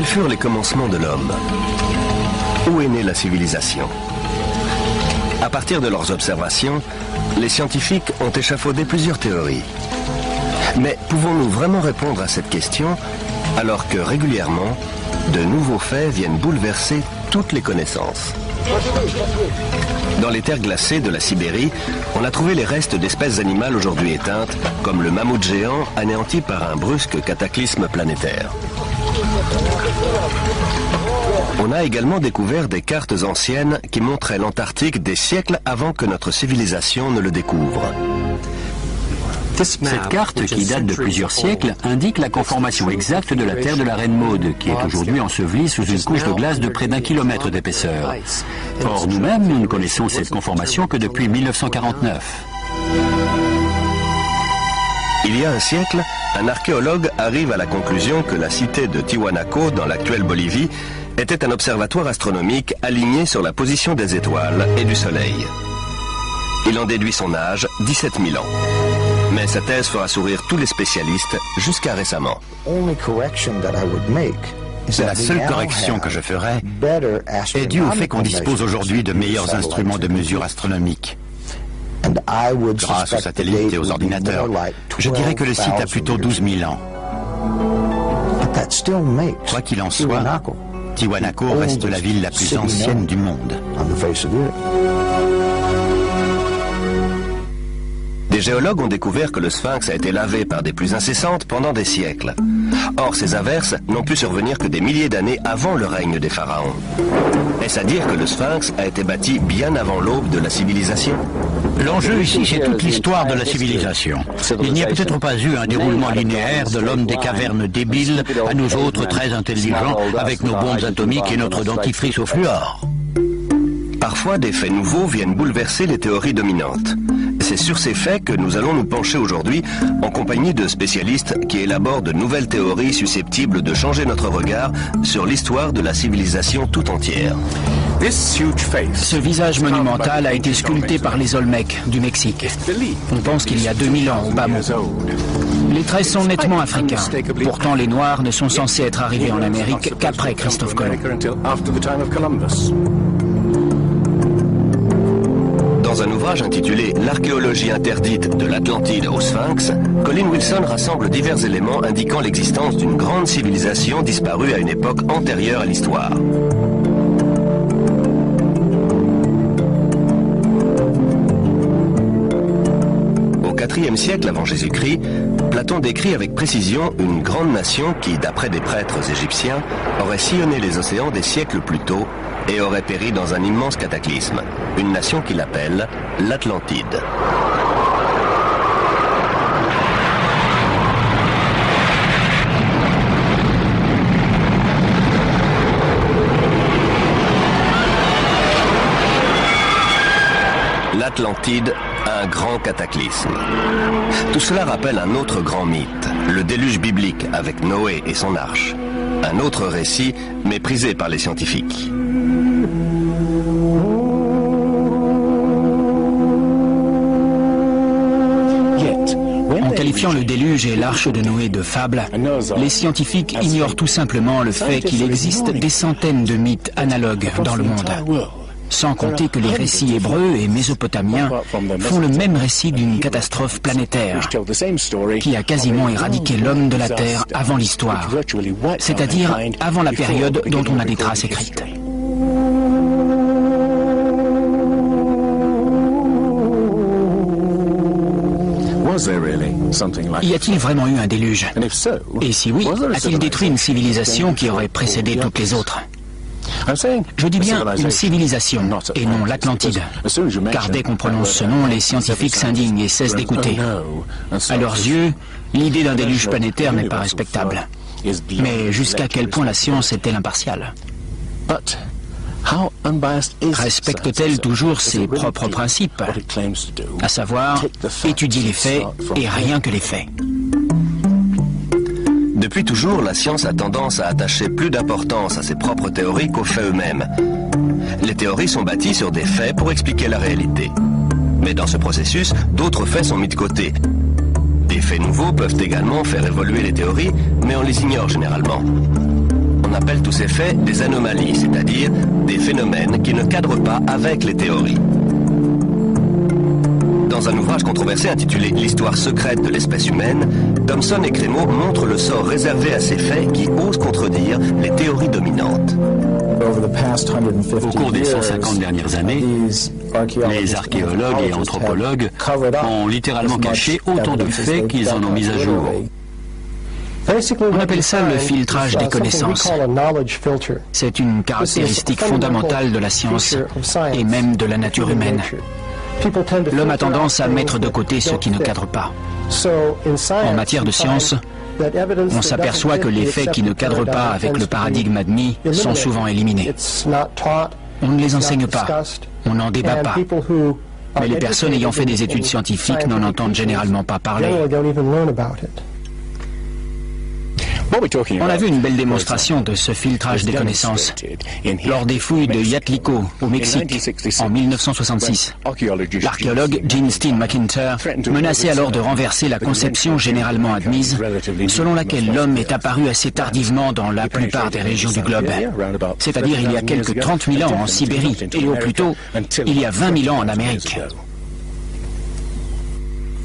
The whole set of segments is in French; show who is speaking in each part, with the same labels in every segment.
Speaker 1: Quels furent les commencements de l'homme? Où est née la civilisation? À partir de leurs observations, les scientifiques ont échafaudé plusieurs théories. Mais pouvons-nous vraiment répondre à cette question alors que régulièrement, de nouveaux faits viennent bouleverser toutes les connaissances? Dans les terres glacées de la Sibérie, on a trouvé les restes d'espèces animales aujourd'hui éteintes, comme le mammouth géant anéanti par un brusque cataclysme planétaire. On a également découvert des cartes anciennes qui montraient l'Antarctique des siècles avant que notre civilisation ne le découvre.
Speaker 2: Cette carte, qui date de plusieurs siècles, indique la conformation exacte de la terre de la Reine Maude, qui est aujourd'hui ensevelie sous une couche de glace de près d'1 kilomètre d'épaisseur. Or, nous-mêmes, nous ne connaissons cette conformation que depuis 1949.
Speaker 1: Il y a un siècle, un archéologue arrive à la conclusion que la cité de Tiwanaku, dans l'actuelle Bolivie, était un observatoire astronomique aligné sur la position des étoiles et du Soleil. Il en déduit son âge, 17 000 ans. Mais sa thèse fera sourire tous les spécialistes jusqu'à récemment.
Speaker 3: La seule correction que je ferai est due au fait qu'on dispose aujourd'hui de meilleurs instruments de mesure astronomique. Grâce aux satellites et aux ordinateurs, je dirais que le site a plutôt 12 000 ans. Quoi qu'il en soit, Tiwanaku reste la ville la plus ancienne du monde.
Speaker 1: Des géologues ont découvert que le Sphinx a été lavé par des pluies incessantes pendant des siècles. Or, ces averses n'ont pu survenir que des milliers d'années avant le règne des pharaons. Est-ce à dire que le Sphinx a été bâti bien avant l'aube de la civilisation?
Speaker 4: L'enjeu ici, c'est toute l'histoire de la civilisation. Il n'y a peut-être pas eu un déroulement linéaire de l'homme des cavernes débile à nous autres très intelligents avec nos bombes atomiques et notre dentifrice au fluor.
Speaker 1: Parfois, des faits nouveaux viennent bouleverser les théories dominantes. C'est sur ces faits que nous allons nous pencher aujourd'hui en compagnie de spécialistes qui élaborent de nouvelles théories susceptibles de changer notre regard sur l'histoire de la civilisation tout entière.
Speaker 5: Ce visage monumental a été sculpté par les Olmecs du Mexique. On pense qu'il y a 2000 ans au bas mot. Les traits sont nettement africains. Pourtant, les Noirs ne sont censés être arrivés en Amérique qu'après Christophe Colomb.
Speaker 1: Dans un ouvrage intitulé « L'archéologie interdite de l'Atlantide au Sphinx », Colin Wilson rassemble divers éléments indiquant l'existence d'une grande civilisation disparue à une époque antérieure à l'histoire. Au IVe siècle avant Jésus-Christ, Platon décrit avec précision une grande nation qui, d'après des prêtres égyptiens, aurait sillonné les océans des siècles plus tôt et aurait péri dans un immense cataclysme, une nation qu'il appelle l'Atlantide. L'Atlantide, un grand cataclysme. Tout cela rappelle un autre grand mythe, le déluge biblique avec Noé et son arche. Un autre récit méprisé par les scientifiques.
Speaker 5: En qualifiant le déluge et l'arche de Noé de fable, les scientifiques ignorent tout simplement le fait qu'il existe des centaines de mythes analogues dans le monde. Sans compter que les récits hébreux et mésopotamiens font le même récit d'une catastrophe planétaire qui a quasiment éradiqué l'homme de la Terre avant l'histoire, c'est-à-dire avant la période dont on a des traces écrites. Y a-t-il vraiment eu un déluge? Et si oui, a-t-il détruit une civilisation qui aurait précédé toutes les autres? Je dis bien une civilisation, et non l'Atlantide, car dès qu'on prononce ce nom, les scientifiques s'indignent et cessent d'écouter. À leurs yeux, l'idée d'un déluge planétaire n'est pas respectable. Mais jusqu'à quel point la science est-elle impartiale? Respecte-t-elle toujours ses propres principes, à savoir étudier les faits et rien que les faits?
Speaker 1: Depuis toujours, la science a tendance à attacher plus d'importance à ses propres théories qu'aux faits eux-mêmes. Les théories sont bâties sur des faits pour expliquer la réalité. Mais dans ce processus, d'autres faits sont mis de côté. Des faits nouveaux peuvent également faire évoluer les théories, mais on les ignore généralement. On appelle tous ces faits des anomalies, c'est-à-dire des phénomènes qui ne cadrent pas avec les théories. Dans un ouvrage controversé intitulé « L'histoire secrète de l'espèce humaine », Thomson et Crémeau montrent le sort réservé à ces faits qui osent contredire les théories dominantes.
Speaker 2: Au cours des 150 dernières années, les archéologues et anthropologues ont littéralement caché autant de faits qu'ils en ont mis à jour.
Speaker 5: On appelle ça le filtrage des connaissances. C'est une caractéristique fondamentale de la science et même de la nature humaine. L'homme a tendance à mettre de côté ce qui ne cadre pas. En matière de science, on s'aperçoit que les faits qui ne cadrent pas avec le paradigme admis sont souvent éliminés. On ne les enseigne pas, on n'en débat pas. Mais les personnes ayant fait des études scientifiques n'en entendent généralement pas parler. On a vu une belle démonstration de ce filtrage des connaissances lors des fouilles de Yatliko au Mexique en 1966. L'archéologue Gene Steen McIntyre menaçait alors de renverser la conception généralement admise selon laquelle l'homme est apparu assez tardivement dans la plupart des régions du globe, c'est-à-dire il y a quelques 30 000 ans en Sibérie et au plus tôt il y a 20 000 ans en Amérique.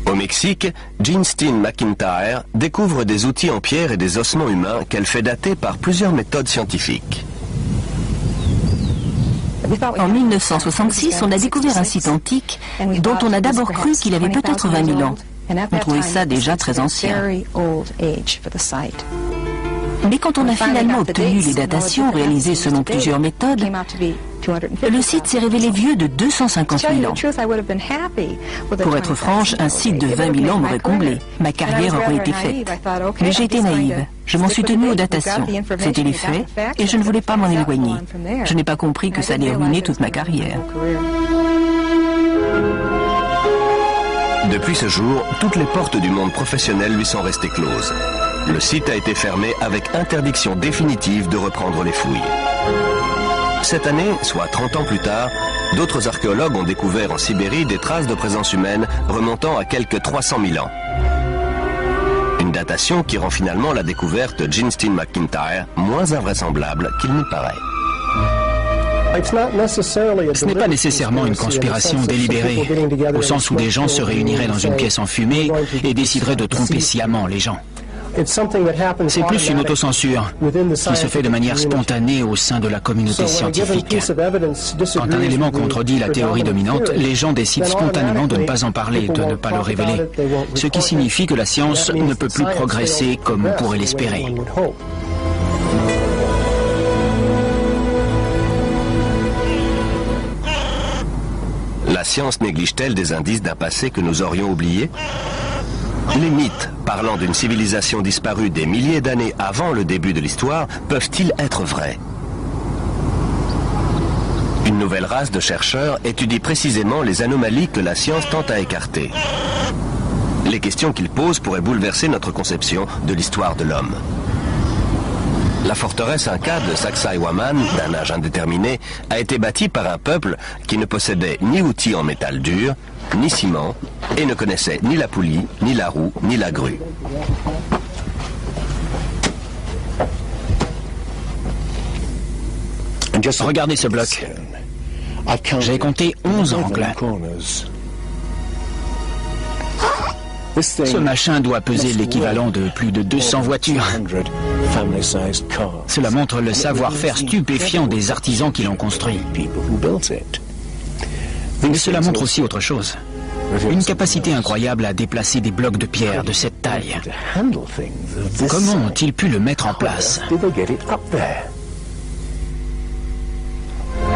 Speaker 1: Au Mexique, Gene Steen McIntyre découvre des outils en pierre et des ossements humains qu'elle fait dater par plusieurs méthodes scientifiques.
Speaker 6: En 1966, on a découvert un site antique dont on a d'abord cru qu'il avait peut-être 20 000 ans. On trouvait ça déjà très ancien. Mais quand on a finalement obtenu les datations réalisées selon plusieurs méthodes, le site s'est révélé vieux de 250 000 ans. Pour être franche, un site de 20 000 ans m'aurait comblé. Ma carrière aurait été faite. Mais j'ai été naïve. Je m'en suis tenue aux datations. C'était les faits et je ne voulais pas m'en éloigner. Je n'ai pas compris que ça allait ruiner toute ma carrière.
Speaker 1: Depuis ce jour, toutes les portes du monde professionnel lui sont restées closes. Le site a été fermé avec interdiction définitive de reprendre les fouilles. Cette année, soit 30 ans plus tard, d'autres archéologues ont découvert en Sibérie des traces de présence humaine remontant à quelques 300 000 ans. Une datation qui rend finalement la découverte de Gene Steen McIntyre moins invraisemblable qu'il n'y paraît.
Speaker 5: Ce n'est pas nécessairement une conspiration délibérée, au sens où des gens se réuniraient dans une pièce enfumée et décideraient de tromper sciemment les gens. C'est plus une autocensure qui se fait de manière spontanée au sein de la communauté scientifique. Quand un élément contredit la théorie dominante, les gens décident spontanément de ne pas en parler, de ne pas le révéler, ce qui signifie que la science ne peut plus progresser comme on pourrait l'espérer.
Speaker 1: La science néglige-t-elle des indices d'un passé que nous aurions oublié ? Les mythes parlant d'une civilisation disparue des milliers d'années avant le début de l'histoire peuvent-ils être vrais ? Une nouvelle race de chercheurs étudie précisément les anomalies que la science tente à écarter. Les questions qu'ils posent pourraient bouleverser notre conception de l'histoire de l'homme. La forteresse Inca de Sacsayhuaman, d'un âge indéterminé, a été bâtie par un peuple qui ne possédait ni outils en métal dur, ni ciment, et ne connaissait ni la poulie, ni la roue, ni la grue.
Speaker 5: Regardez ce bloc. J'ai compté 11 angles. Ce machin doit peser l'équivalent de plus de 200 voitures. Cela montre le savoir-faire stupéfiant des artisans qui l'ont construit. Mais cela montre aussi autre chose. Une capacité incroyable à déplacer des blocs de pierre de cette taille. Comment ont-ils pu le mettre en place ?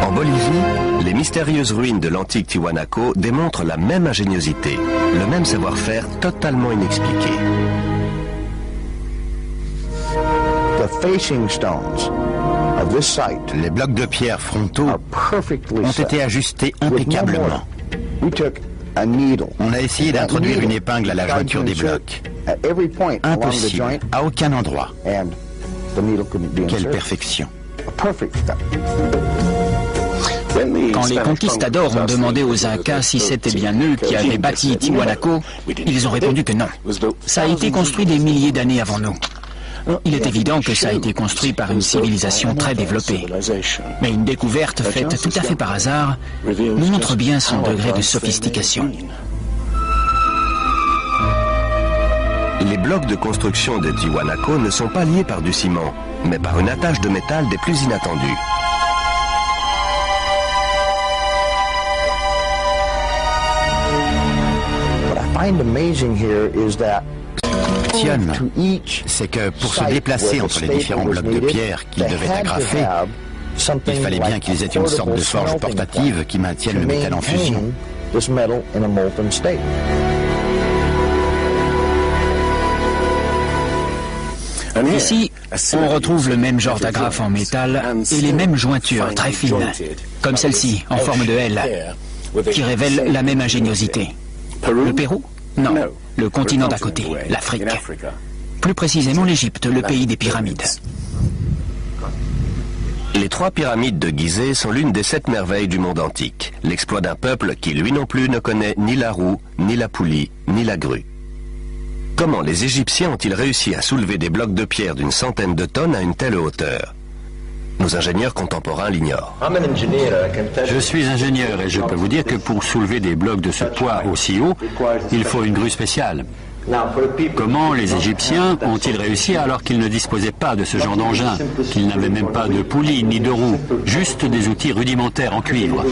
Speaker 1: En Bolivie, les mystérieuses ruines de l'antique Tiwanaku démontrent la même ingéniosité, le même savoir-faire totalement inexpliqué.
Speaker 3: Les blocs de pierre frontaux ont été ajustés impeccablement. On a essayé d'introduire une épingle à la jointure des blocs. Impossible, à aucun endroit. Quelle perfection.
Speaker 5: Quand les conquistadors ont demandé aux Incas si c'était bien eux qui avaient bâti Tiwanaku, ils ont répondu que non. Ça a été construit des milliers d'années avant nous. Il est évident que ça a été construit par une civilisation très développée. Mais une découverte faite tout à fait par hasard nous montre bien son degré de sophistication.
Speaker 1: Les blocs de construction de Tiwanaku ne sont pas liés par du ciment, mais par une attache de métal des plus inattendues.
Speaker 3: C'est que pour se déplacer entre les différents blocs de pierre qu'ils devaient agrafer, il fallait bien qu'ils aient une sorte de forge portative qui maintienne le métal en fusion.
Speaker 5: Ici, on retrouve le même genre d'agrafe en métal et les mêmes jointures très fines, comme celle-ci, en forme de L, qui révèle la même ingéniosité. Le Pérou? Non, le continent d'à côté, l'Afrique. Plus précisément l'Égypte, le pays des pyramides.
Speaker 1: Les 3 pyramides de Gizeh sont l'une des 7 merveilles du monde antique, l'exploit d'un peuple qui, lui non plus, ne connaît ni la roue, ni la poulie, ni la grue. Comment les Égyptiens ont-ils réussi à soulever des blocs de pierre d'une centaine de tonnes à une telle hauteur? Nos ingénieurs contemporains l'ignorent.
Speaker 2: Je suis ingénieur et je peux vous dire que pour soulever des blocs de ce poids aussi haut, il faut une grue spéciale. Comment les Égyptiens ont-ils réussi alors qu'ils ne disposaient pas de ce genre d'engin, qu'ils n'avaient même pas de poulie ni de roue, juste des outils rudimentaires en cuivre?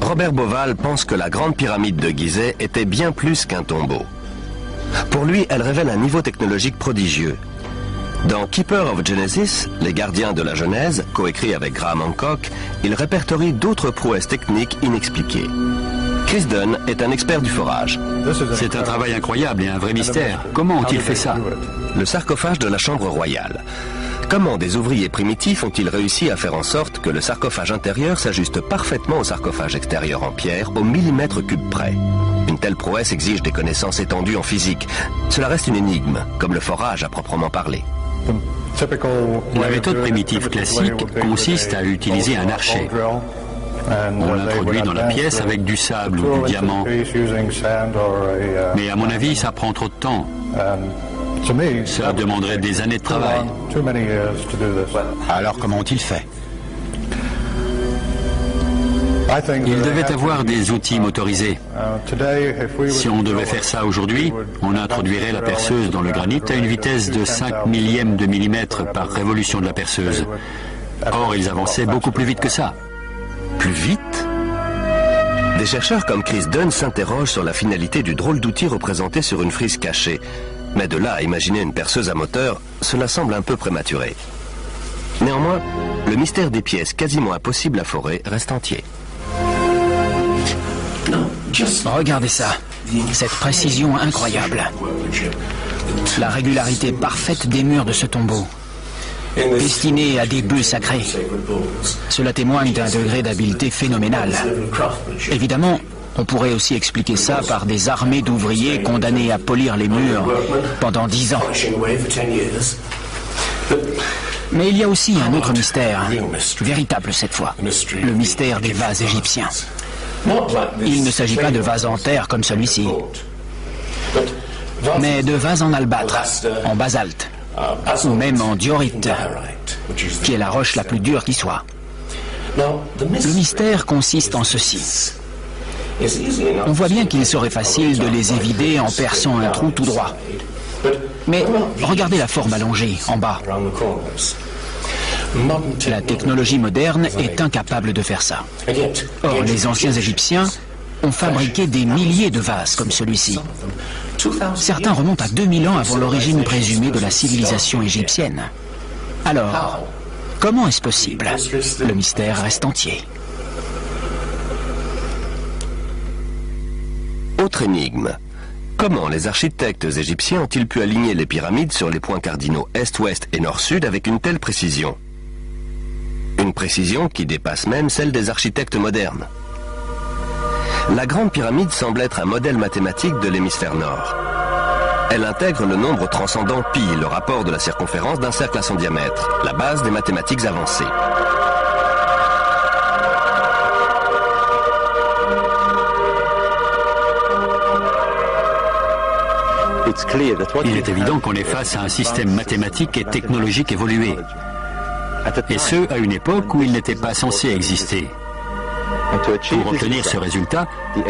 Speaker 1: Robert Bauval pense que la grande pyramide de Gizeh était bien plus qu'un tombeau. Pour lui, elle révèle un niveau technologique prodigieux. Dans Keeper of Genesis, Les gardiens de la Genèse, coécrit avec Graham Hancock, il répertorie d'autres prouesses techniques inexpliquées. Chris Dunn est un expert du forage.
Speaker 2: C'est un travail incroyable et un vrai mystère. Comment ont-ils fait ça?
Speaker 1: Le sarcophage de la chambre royale. Comment des ouvriers primitifs ont-ils réussi à faire en sorte que le sarcophage intérieur s'ajuste parfaitement au sarcophage extérieur en pierre au millimètre cube près? Une telle prouesse exige des connaissances étendues en physique. Cela reste une énigme, comme le forage à proprement parler.
Speaker 2: La méthode primitive classique consiste à utiliser un archet. On l'introduit dans la pièce avec du sable ou du diamant. Mais à mon avis, ça prend trop de temps. Ça demanderait des années de travail.
Speaker 3: Alors comment ont-ils fait?
Speaker 2: Il devait avoir des outils motorisés. Si on devait faire ça aujourd'hui, on introduirait la perceuse dans le granit à une vitesse de 5 millièmes de millimètre par révolution de la perceuse. Or, ils avançaient beaucoup plus vite que ça.
Speaker 1: Plus vite? Des chercheurs comme Chris Dunn s'interrogent sur la finalité du drôle d'outil représenté sur une frise cachée. Mais de là à imaginer une perceuse à moteur, cela semble un peu prématuré. Néanmoins, le mystère des pièces quasiment impossibles à forer reste entier.
Speaker 5: Regardez ça, cette précision incroyable. La régularité parfaite des murs de ce tombeau, destiné à des bœufs sacrés. Cela témoigne d'un degré d'habileté phénoménal. Évidemment, on pourrait aussi expliquer ça par des armées d'ouvriers condamnés à polir les murs pendant 10 ans. Mais il y a aussi un autre mystère, véritable cette fois, le mystère des vases égyptiens. Il ne s'agit pas de vases en terre comme celui-ci, mais de vases en albâtre, en basalte, ou même en diorite, qui est la roche la plus dure qui soit. Le mystère consiste en ceci. On voit bien qu'il serait facile de les évider en perçant un trou tout droit. Mais regardez la forme allongée, en bas. La technologie moderne est incapable de faire ça. Or, les anciens Égyptiens ont fabriqué des milliers de vases comme celui-ci. Certains remontent à 2000 ans avant l'origine présumée de la civilisation égyptienne. Alors, comment est-ce possible? Le mystère reste entier.
Speaker 1: Autre énigme. Comment les architectes égyptiens ont-ils pu aligner les pyramides sur les points cardinaux est-ouest et nord-sud avec une telle précision? Une précision qui dépasse même celle des architectes modernes. La Grande Pyramide semble être un modèle mathématique de l'hémisphère nord. Elle intègre le nombre transcendant pi, le rapport de la circonférence d'un cercle à son diamètre, la base des mathématiques avancées.
Speaker 2: Il est évident qu'on est face à un système mathématique et technologique évolué, et ce, à une époque où il n'était pas censé exister. Pour obtenir ce résultat,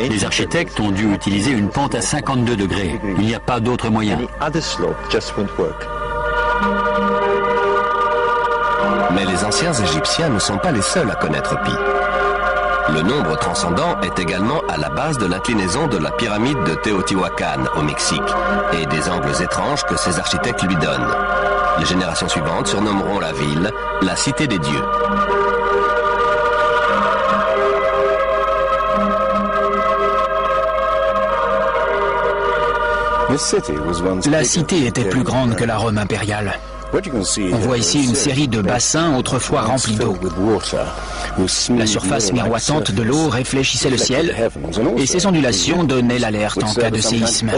Speaker 2: les architectes ont dû utiliser une pente à 52 degrés. Il n'y a pas d'autre moyen.
Speaker 1: Mais les anciens Égyptiens ne sont pas les seuls à connaître pi. Le nombre transcendant est également à la base de l'inclinaison de la pyramide de Teotihuacan au Mexique et des angles étranges que ses architectes lui donnent. Les générations suivantes surnommeront la ville la Cité des Dieux.
Speaker 5: La cité était plus grande que la Rome impériale. On voit ici une série de bassins autrefois remplis d'eau. La surface miroitante de l'eau réfléchissait le ciel et ces ondulations donnaient l'alerte en cas de séisme.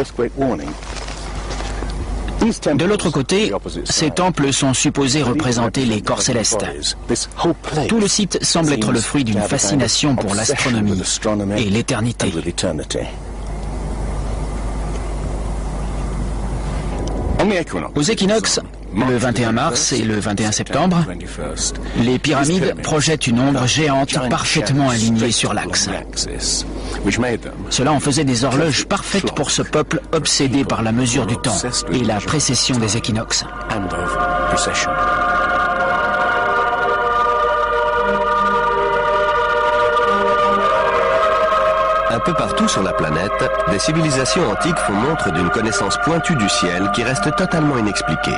Speaker 5: De l'autre côté, ces temples sont supposés représenter les corps célestes. Tout le site semble être le fruit d'une fascination pour l'astronomie et l'éternité. Aux équinoxes, le 21 mars et le 21 septembre, les pyramides projettent une ombre géante parfaitement alignée sur l'axe. Cela en faisait des horloges parfaites pour ce peuple obsédé par la mesure du temps et la précession des équinoxes.
Speaker 1: Un peu partout sur la planète, des civilisations antiques font montre d'une connaissance pointue du ciel qui reste totalement inexpliquée.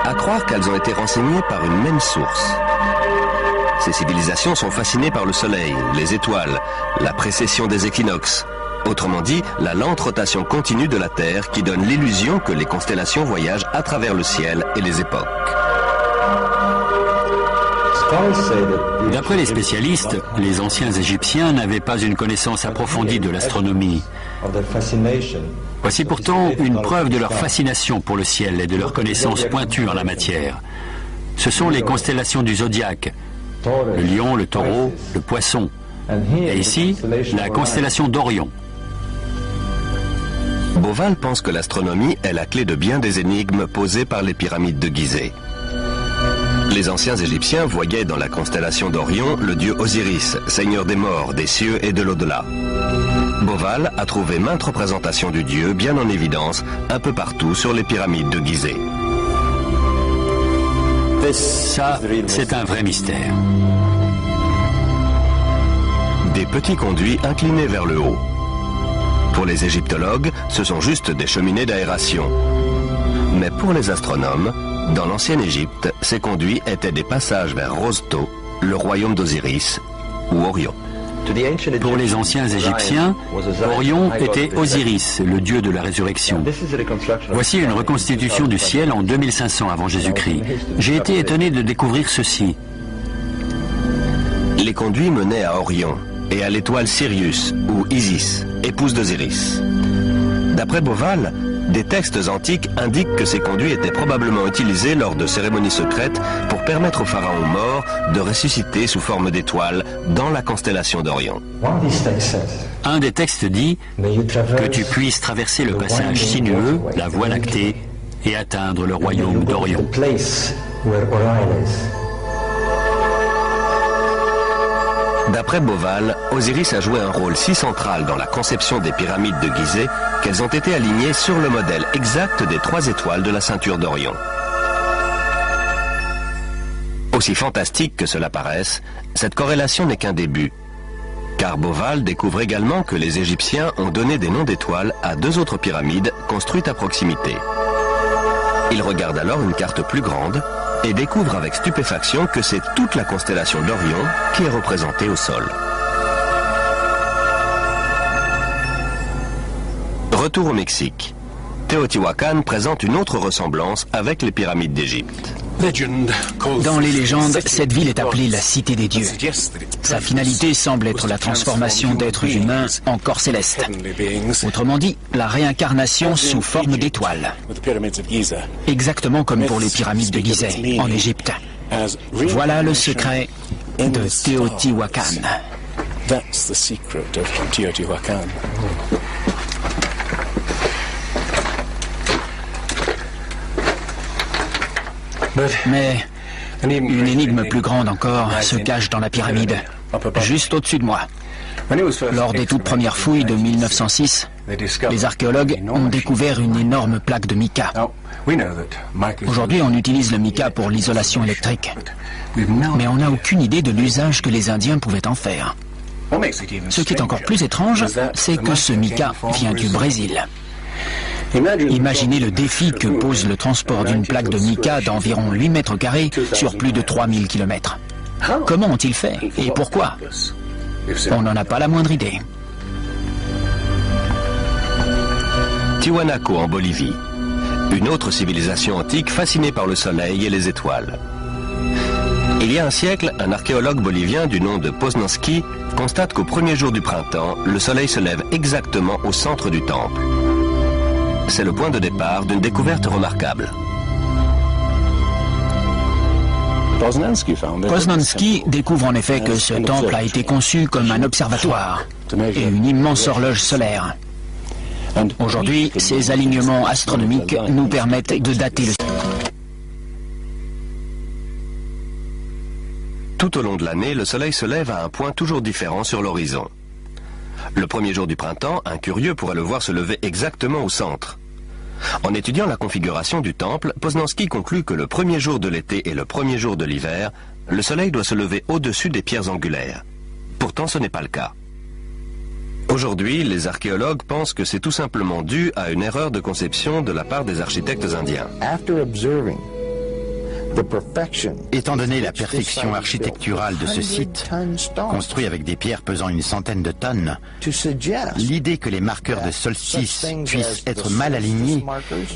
Speaker 1: À croire qu'elles ont été renseignées par une même source. Ces civilisations sont fascinées par le soleil, les étoiles, la précession des équinoxes. Autrement dit, la lente rotation continue de la Terre qui donne l'illusion que les constellations voyagent à travers le ciel et les époques.
Speaker 2: D'après les spécialistes, les anciens Égyptiens n'avaient pas une connaissance approfondie de l'astronomie. Voici pourtant une preuve de leur fascination pour le ciel et de leur connaissance pointue en la matière. Ce sont les constellations du zodiaque, le lion, le taureau, le poisson, et ici, la constellation d'Orion.
Speaker 1: Beauval pense que l'astronomie est la clé de bien des énigmes posées par les pyramides de Gizeh. Les anciens Égyptiens voyaient dans la constellation d'Orion le dieu Osiris, seigneur des morts, des cieux et de l'au-delà. Beauval a trouvé maintes représentations du dieu bien en évidence un peu partout sur les pyramides de Gizeh.
Speaker 2: Ça, c'est un vrai mystère.
Speaker 1: Des petits conduits inclinés vers le haut. Pour les égyptologues, ce sont juste des cheminées d'aération. Mais pour les astronomes, dans l'ancienne Égypte, ces conduits étaient des passages vers Rosto, le royaume d'Osiris, ou Orion.
Speaker 2: Pour les anciens Égyptiens, Orion était Osiris, le dieu de la résurrection. Voici une reconstitution du ciel en 2500 avant Jésus-Christ. J'ai été étonné de découvrir ceci.
Speaker 1: Les conduits menaient à Orion et à l'étoile Sirius, ou Isis, épouse d'Osiris. D'après Beauval, des textes antiques indiquent que ces conduits étaient probablement utilisés lors de cérémonies secrètes pour permettre aux pharaons morts de ressusciter sous forme d'étoiles dans la constellation d'Orion.
Speaker 2: Un des textes dit que tu puisses traverser le passage sinueux, la Voie lactée, et atteindre le royaume d'Orion.
Speaker 1: D'après Beauval, Osiris a joué un rôle si central dans la conception des pyramides de Gizeh qu'elles ont été alignées sur le modèle exact des 3 étoiles de la ceinture d'Orion. Aussi fantastique que cela paraisse, cette corrélation n'est qu'un début. Car Beauval découvre également que les Égyptiens ont donné des noms d'étoiles à 2 autres pyramides construites à proximité. Il regarde alors une carte plus grande et découvre avec stupéfaction que c'est toute la constellation d'Orion qui est représentée au sol. Retour au Mexique. Teotihuacan présente une autre ressemblance avec les pyramides d'Égypte.
Speaker 5: Dans les légendes, cette ville est appelée la Cité des Dieux. Sa finalité semble être la transformation d'êtres humains en corps célestes. Autrement dit, la réincarnation sous forme d'étoiles. Exactement comme pour les pyramides de Gizeh, en Égypte. Voilà le secret de Teotihuacan. Mais une énigme plus grande encore se cache dans la pyramide, juste au-dessus de moi. Lors des toutes premières fouilles de 1906, les archéologues ont découvert une énorme plaque de mica. Aujourd'hui, on utilise le mica pour l'isolation électrique. Mais on n'a aucune idée de l'usage que les Indiens pouvaient en faire. Ce qui est encore plus étrange, c'est que ce mica vient du Brésil. Imaginez le défi que pose le transport d'une plaque de mica d'environ 8 mètres carrés sur plus de 3000 km. Comment ont-ils fait et pourquoi? On n'en a pas la moindre idée.
Speaker 1: Tiwanaku en Bolivie. Une autre civilisation antique fascinée par le soleil et les étoiles. Il y a un siècle, un archéologue bolivien du nom de Poznanski constate qu'au premier jour du printemps, le soleil se lève exactement au centre du temple. C'est le point de départ d'une découverte remarquable.
Speaker 5: Poznanski découvre en effet que ce temple a été conçu comme un observatoire et une immense horloge solaire. Aujourd'hui, ces alignements astronomiques nous permettent de dater le...
Speaker 1: Tout au long de l'année, le soleil se lève à un point toujours différent sur l'horizon. Le premier jour du printemps, un curieux pourrait le voir se lever exactement au centre. En étudiant la configuration du temple, Poznanski conclut que le premier jour de l'été et le premier jour de l'hiver, le soleil doit se lever au-dessus des pierres angulaires. Pourtant, ce n'est pas le cas. Aujourd'hui, les archéologues pensent que c'est tout simplement dû à une erreur de conception de la part des architectes indiens.
Speaker 3: Étant donné la perfection architecturale de ce site, construit avec des pierres pesant une centaine de tonnes, l'idée que les marqueurs de solstice puissent être mal alignés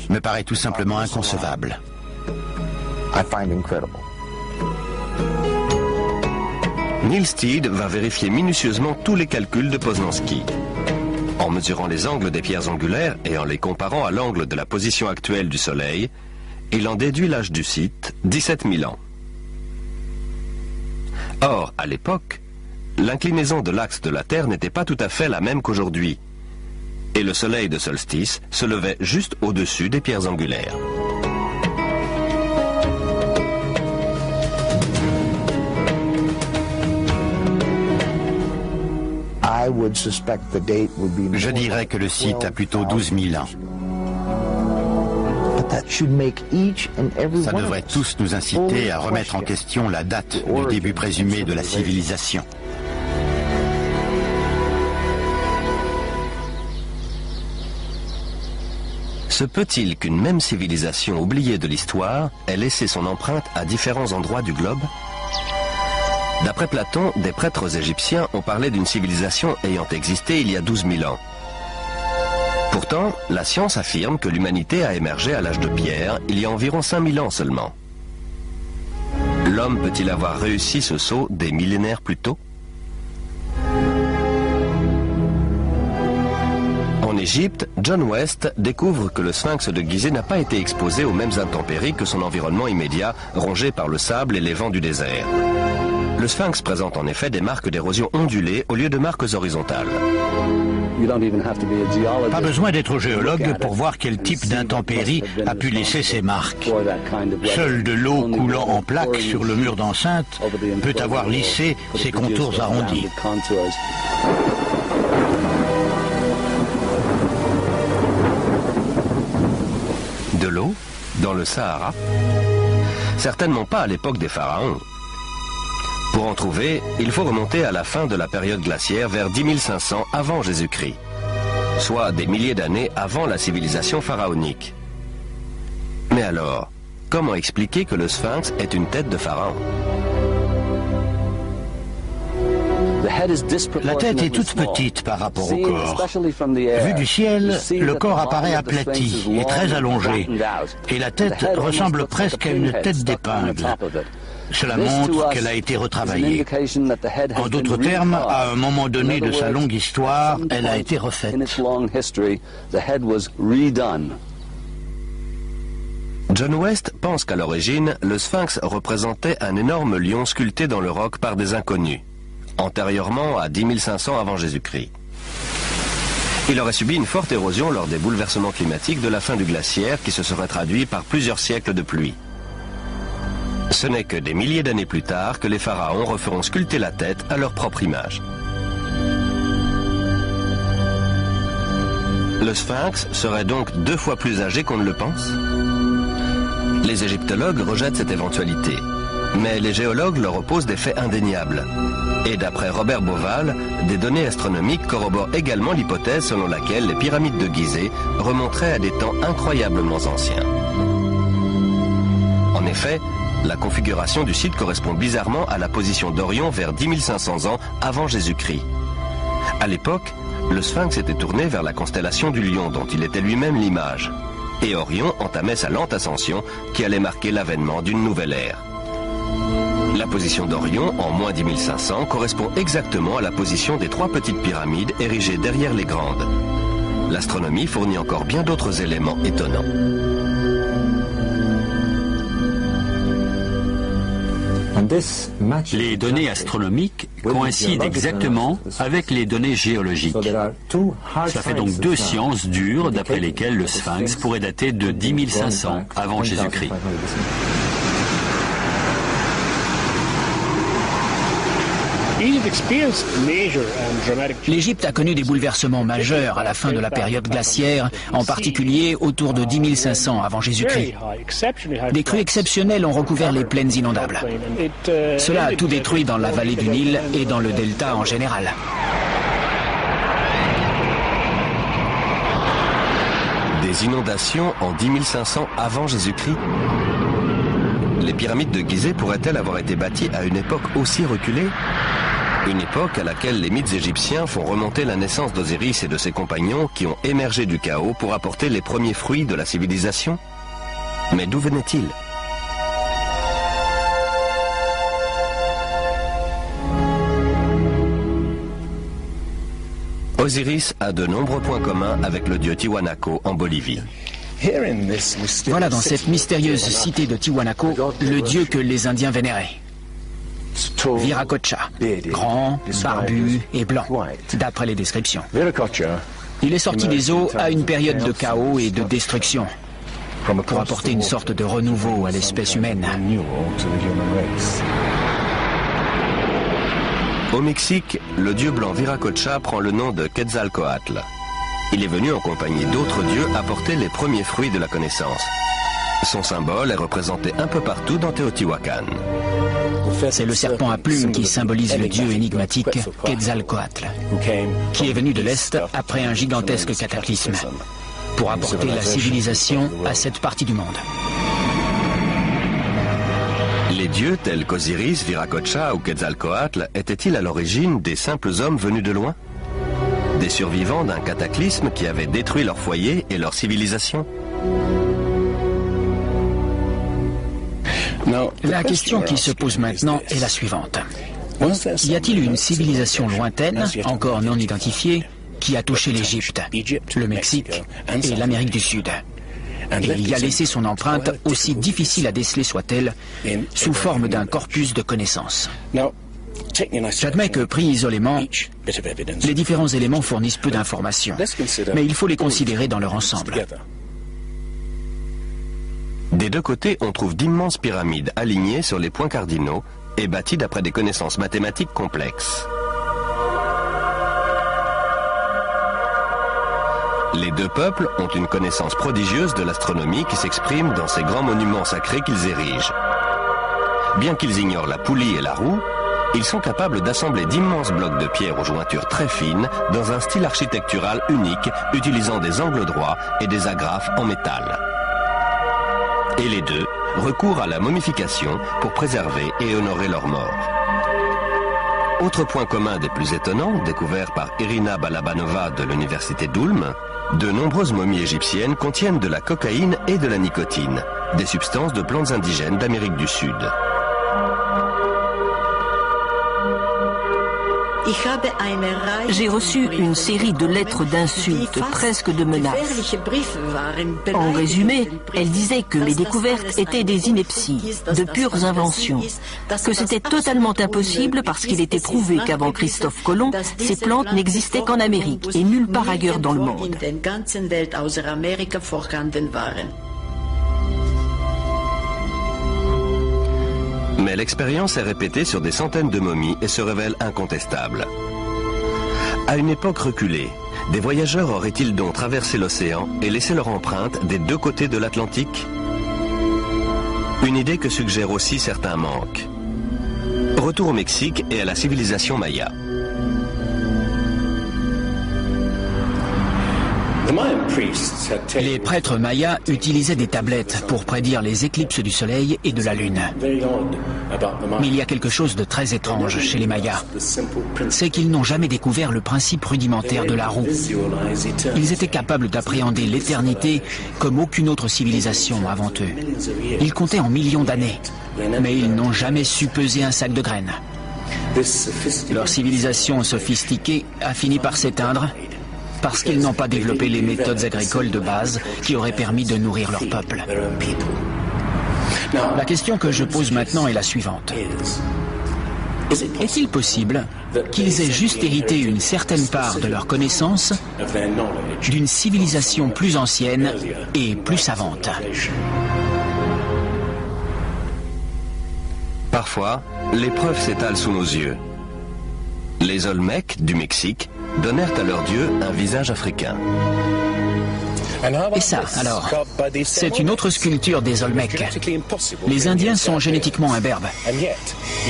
Speaker 3: me paraît tout simplement inconcevable.
Speaker 1: Neil Steed va vérifier minutieusement tous les calculs de Poznanski. En mesurant les angles des pierres angulaires et en les comparant à l'angle de la position actuelle du Soleil, il en déduit l'âge du site, 17 000 ans. Or, à l'époque, l'inclinaison de l'axe de la Terre n'était pas tout à fait la même qu'aujourd'hui, et le soleil de solstice se levait juste au-dessus des pierres angulaires.
Speaker 3: Je dirais que le site a plutôt 12 000 ans. Ça devrait tous nous inciter à remettre en question la date du début présumé de la civilisation.
Speaker 1: Se peut-il qu'une même civilisation oubliée de l'histoire ait laissé son empreinte à différents endroits du globe? D'après Platon, des prêtres égyptiens ont parlé d'une civilisation ayant existé il y a 12 000 ans. Pourtant, la science affirme que l'humanité a émergé à l'âge de pierre il y a environ 5000 ans seulement. L'homme peut-il avoir réussi ce saut des millénaires plus tôt? En Égypte, John West découvre que le sphinx de Gizeh n'a pas été exposé aux mêmes intempéries que son environnement immédiat, rongé par le sable et les vents du désert. Le sphinx présente en effet des marques d'érosion ondulées au lieu de marques horizontales.
Speaker 4: Pas besoin d'être géologue pour voir quel type d'intempérie a pu laisser ces marques. Seule de l'eau coulant en plaques sur le mur d'enceinte peut avoir lissé ses contours arrondis.
Speaker 1: De l'eau, dans le Sahara? Certainement pas à l'époque des pharaons. Pour en trouver, il faut remonter à la fin de la période glaciaire vers 10 500 avant Jésus-Christ, soit des milliers d'années avant la civilisation pharaonique. Mais alors, comment expliquer que le sphinx est une tête de pharaon?
Speaker 4: La tête est toute petite par rapport au corps. Vu du ciel, le corps apparaît aplati et très allongé, et la tête ressemble presque à une tête d'épingle. Cela montre qu'elle a été retravaillée. En d'autres termes, à un moment donné de sa longue histoire, elle a été refaite.
Speaker 1: John West pense qu'à l'origine, le sphinx représentait un énorme lion sculpté dans le roc par des inconnus, antérieurement à 10 500 avant Jésus-Christ. Il aurait subi une forte érosion lors des bouleversements climatiques de la fin du glaciaire qui se serait traduit par plusieurs siècles de pluie. Ce n'est que des milliers d'années plus tard que les pharaons referont sculpter la tête à leur propre image. Le sphinx serait donc 2 fois plus âgé qu'on ne le pense? Les égyptologues rejettent cette éventualité, mais les géologues leur opposent des faits indéniables. Et d'après Robert Bauval, des données astronomiques corroborent également l'hypothèse selon laquelle les pyramides de Gizeh remonteraient à des temps incroyablement anciens. En effet, la configuration du site correspond bizarrement à la position d'Orion vers 10 500 ans avant Jésus-Christ. À l'époque, le sphinx était tourné vers la constellation du Lion dont il était lui-même l'image. Et Orion entamait sa lente ascension qui allait marquer l'avènement d'une nouvelle ère. La position d'Orion, en moins 10 500, correspond exactement à la position des 3 petites pyramides érigées derrière les grandes. L'astronomie fournit encore bien d'autres éléments étonnants.
Speaker 2: Les données astronomiques coïncident exactement avec les données géologiques. Ça fait donc 2 sciences dures d'après lesquelles le sphinx pourrait dater de 10 500 avant Jésus-Christ.
Speaker 5: L'Égypte a connu des bouleversements majeurs à la fin de la période glaciaire, en particulier autour de 10 500 avant Jésus-Christ. Des crues exceptionnelles ont recouvert les plaines inondables. Cela a tout détruit dans la vallée du Nil et dans le delta en général.
Speaker 1: Des inondations en 10 500 avant Jésus-Christ? Les pyramides de Gizeh pourraient-elles avoir été bâties à une époque aussi reculée? Une époque à laquelle les mythes égyptiens font remonter la naissance d'Osiris et de ses compagnons qui ont émergé du chaos pour apporter les premiers fruits de la civilisation? Mais d'où venaient-ils? Osiris a de nombreux points communs avec le dieu Tiwanaku en Bolivie.
Speaker 5: Voilà dans cette mystérieuse cité de Tiwanaku le dieu que les Indiens vénéraient. Viracocha, grand, barbu et blanc, d'après les descriptions. Il est sorti des eaux à une période de chaos et de destruction, pour apporter une sorte de renouveau à l'espèce humaine.
Speaker 1: Au Mexique, le dieu blanc Viracocha prend le nom de Quetzalcoatl. Il est venu en compagnie d'autres dieux apporter les premiers fruits de la connaissance. Son symbole est représenté un peu partout dans Teotihuacan.
Speaker 5: C'est le serpent à plumes qui symbolise le dieu énigmatique Quetzalcoatl, qui est venu de l'Est après un gigantesque cataclysme, pour apporter la civilisation à cette partie du monde.
Speaker 1: Les dieux tels qu'Osiris, Viracocha ou Quetzalcoatl étaient-ils à l'origine des simples hommes venus de loin? Des survivants d'un cataclysme qui avait détruit leur foyer et leur civilisation?
Speaker 5: La question qui se pose maintenant est la suivante. Y a-t-il une civilisation lointaine, encore non identifiée, qui a touché l'Égypte, le Mexique et l'Amérique du Sud, et y a laissé son empreinte, aussi difficile à déceler soit-elle, sous forme d'un corpus de connaissances? J'admets que, pris isolément, les différents éléments fournissent peu d'informations, mais il faut les considérer dans leur ensemble.
Speaker 1: Des 2 côtés, on trouve d'immenses pyramides alignées sur les points cardinaux et bâties d'après des connaissances mathématiques complexes. Les 2 peuples ont une connaissance prodigieuse de l'astronomie qui s'exprime dans ces grands monuments sacrés qu'ils érigent. Bien qu'ils ignorent la poulie et la roue, ils sont capables d'assembler d'immenses blocs de pierre aux jointures très fines dans un style architectural unique, utilisant des angles droits et des agrafes en métal. Et les 2 recourent à la momification pour préserver et honorer leurs morts. Autre point commun des plus étonnants, découvert par Irina Balabanova de l'université d'Ulm, de nombreuses momies égyptiennes contiennent de la cocaïne et de la nicotine, des substances de plantes indigènes d'Amérique du Sud.
Speaker 6: J'ai reçu une série de lettres d'insultes, presque de menaces. En résumé, elles disaient que mes découvertes étaient des inepties, de pures inventions, que c'était totalement impossible parce qu'il était prouvé qu'avant Christophe Colomb, ces plantes n'existaient qu'en Amérique et nulle part ailleurs dans le monde.
Speaker 1: Mais l'expérience est répétée sur des centaines de momies et se révèle incontestable. À une époque reculée, des voyageurs auraient-ils donc traversé l'océan et laissé leur empreinte des deux côtés de l'Atlantique? Une idée que suggèrent aussi certains manques. Retour au Mexique et à la civilisation maya.
Speaker 5: Les prêtres mayas utilisaient des tablettes pour prédire les éclipses du soleil et de la lune. Mais il y a quelque chose de très étrange chez les mayas. C'est qu'ils n'ont jamais découvert le principe rudimentaire de la roue. Ils étaient capables d'appréhender l'éternité comme aucune autre civilisation avant eux. Ils comptaient en millions d'années, mais ils n'ont jamais su peser un sac de graines. Leur civilisation sophistiquée a fini par s'éteindre parce qu'ils n'ont pas développé les méthodes agricoles de base qui auraient permis de nourrir leur peuple. La question que je pose maintenant est la suivante. Est-il possible qu'ils aient juste hérité une certaine part de leur connaissance d'une civilisation plus ancienne et plus savante?
Speaker 1: Parfois, les preuves s'étalent sous nos yeux. Les Olmecs du Mexique donnèrent à leur dieu un visage africain.
Speaker 5: Et ça, alors, c'est une autre sculpture des Olmecs. Les Indiens sont génétiquement imberbes.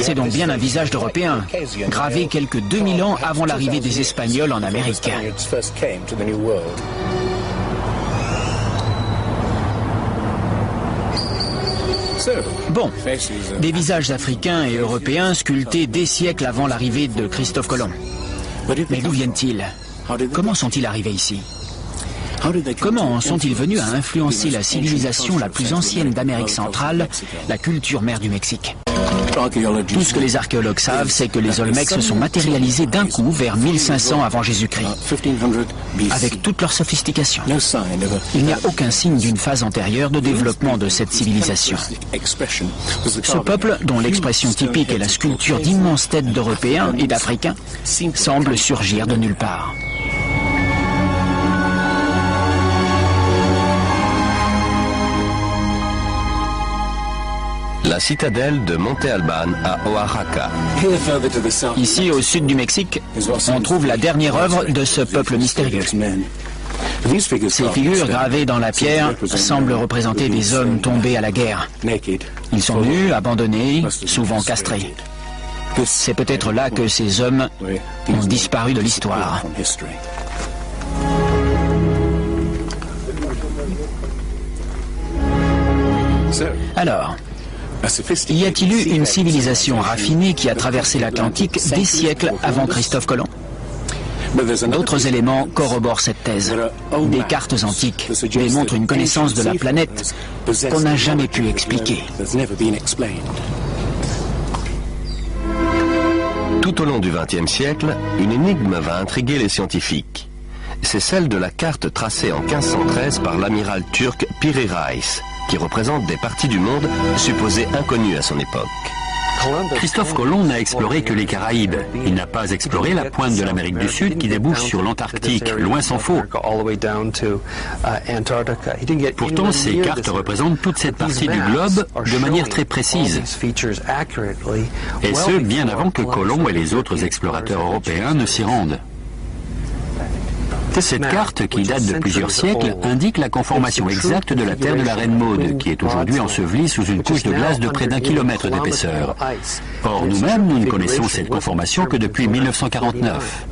Speaker 5: C'est donc bien un visage d'Européen, gravé quelques 2000 ans avant l'arrivée des Espagnols en Amérique. Bon, des visages africains et européens sculptés des siècles avant l'arrivée de Christophe Colomb. Mais d'où viennent-ils? Comment sont-ils arrivés ici? Comment sont-ils venus à influencer la civilisation la plus ancienne d'Amérique centrale, la culture mère du Mexique? Tout ce que les archéologues savent, c'est que les Olmecs se sont matérialisés d'un coup vers 1500 avant Jésus-Christ, avec toute leur sophistication. Il n'y a aucun signe d'une phase antérieure de développement de cette civilisation. Ce peuple, dont l'expression typique est la sculpture d'immenses têtes d'Européens et d'Africains, semble surgir de nulle part.
Speaker 1: La citadelle de Monte Alban à Oaxaca.
Speaker 5: Ici, au sud du Mexique, on trouve la dernière œuvre de ce peuple mystérieux. Ces figures gravées dans la pierre semblent représenter des hommes tombés à la guerre. Ils sont nus, abandonnés, souvent castrés. C'est peut-être là que ces hommes ont disparu de l'histoire. Alors, y a-t-il eu une civilisation raffinée qui a traversé l'Atlantique des siècles avant Christophe Colomb? D'autres éléments corroborent cette thèse. Des cartes antiques démontrent une connaissance de la planète qu'on n'a jamais pu expliquer.
Speaker 1: Tout au long du XXe siècle, une énigme va intriguer les scientifiques. C'est celle de la carte tracée en 1513 par l'amiral turc Piri Reis, qui représente des parties du monde supposées inconnues à son époque.
Speaker 2: Christophe Colomb n'a exploré que les Caraïbes. Il n'a pas exploré la pointe de l'Amérique du Sud qui débouche sur l'Antarctique, loin s'en faut. Pourtant, ces cartes représentent toute cette partie du globe de manière très précise. Et ce, bien avant que Colomb et les autres explorateurs européens ne s'y rendent. Cette carte, qui date de plusieurs siècles, indique la conformation exacte de la terre de la Reine Maude, qui est aujourd'hui ensevelie sous une couche de glace de près d'1 kilomètre d'épaisseur. Or, nous-mêmes, nous ne connaissons cette conformation que depuis 1949.